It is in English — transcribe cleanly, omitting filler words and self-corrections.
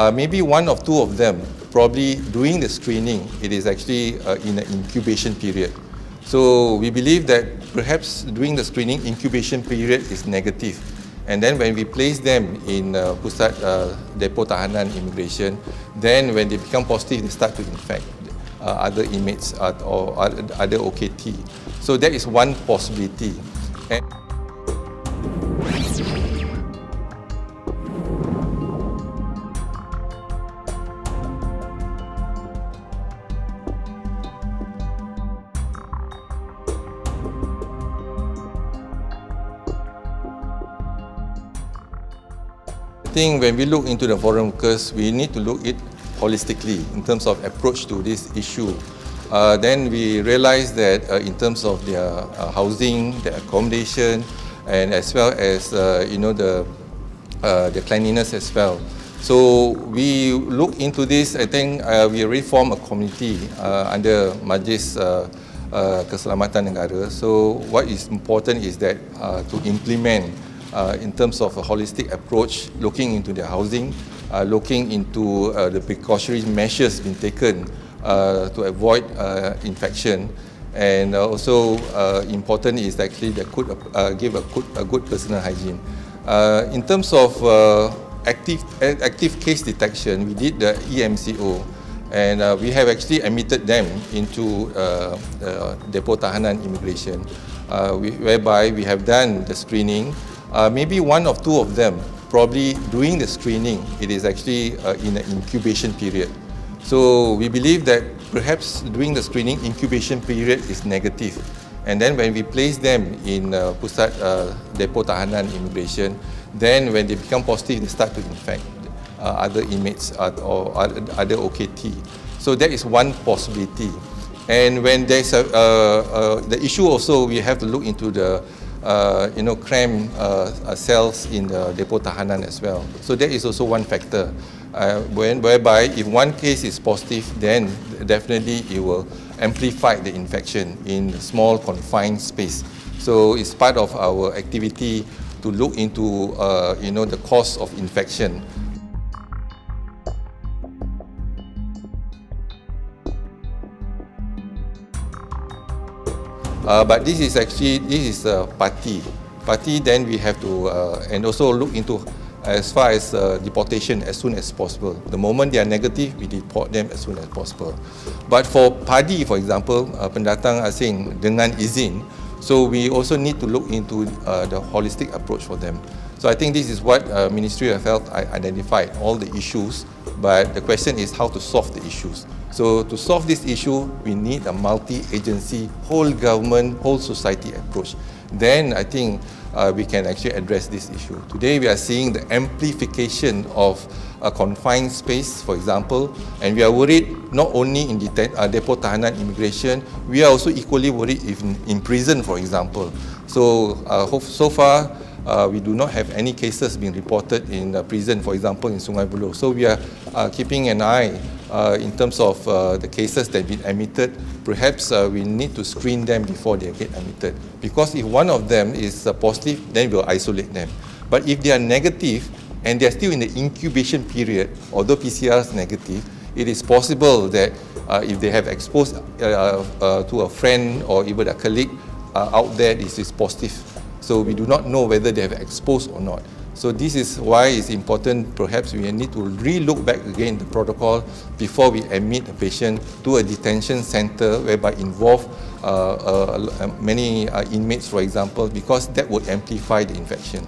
Maybe one of two of them, probably during the screening, it is actually in an incubation period. So we believe that perhaps during the screening, incubation period is negative. And then when we place them in pusat depo tahanan immigration, then when they become positive, they start to infect other inmates or other OKT. So that is one possibility. I think when we look into the foreign workers, we need to look at it holistically in terms of approach to this issue. Then we realize that in terms of their housing, their accommodation, and as well as the cleanliness as well. So we look into this. I think we reform a committee under Majlis Keselamatan Negara. So what is important is that to implement in terms of a holistic approach, looking into their housing, looking into the precautionary measures being taken to avoid infection, and also important is actually that could give a good personal hygiene. In terms of active case detection, we did the EMCO, and we have actually admitted them into depo tahanan immigration, whereby we have done the screening. Maybe one of two of them, probably during the screening, it is actually in an incubation period. So we believe that perhaps during the screening, incubation period is negative. And then when we place them in pusat depo tahanan immigration, then when they become positive, they start to infect other inmates or other OKT. So that is one possibility. And when there's the issue also, we have to look into the crammed cells in the depo tahanan as well. So that is also one factor. Whereby if one case is positive, then definitely it will amplify the infection in a small confined space. So it's part of our activity to look into the cause of infection. But this is a party. Then we have to and also look into as far as deportation as soon as possible. The moment they are negative, we deport them as soon as possible. But for PADI, for example, pendatang asing dengan izin, so we also need to look into the holistic approach for them. So I think this is what Ministry of Health identified, all the issues, but the question is how to solve the issues. So to solve this issue, we need a multi-agency, whole government, whole society approach. Then I think we can actually address this issue. Today we are seeing the amplification of a confined space, for example, and we are worried not only in depo tahanan immigration, we are also equally worried if in prison, for example. So so far, we do not have any cases being reported in prison, for example, in Sungai Buloh. So we are keeping an eye in terms of the cases that have been admitted. Perhaps we need to screen them before they get admitted. Because if one of them is positive, then we'll isolate them. But if they are negative and they are still in the incubation period, although PCR is negative, it is possible that if they have exposed to a friend or even a colleague out there, this is positive. So we do not know whether they have exposed or not. So this is why it's important, perhaps we need to re-look back again the protocol before we admit a patient to a detention center whereby involve many inmates, for example, because that would amplify the infection.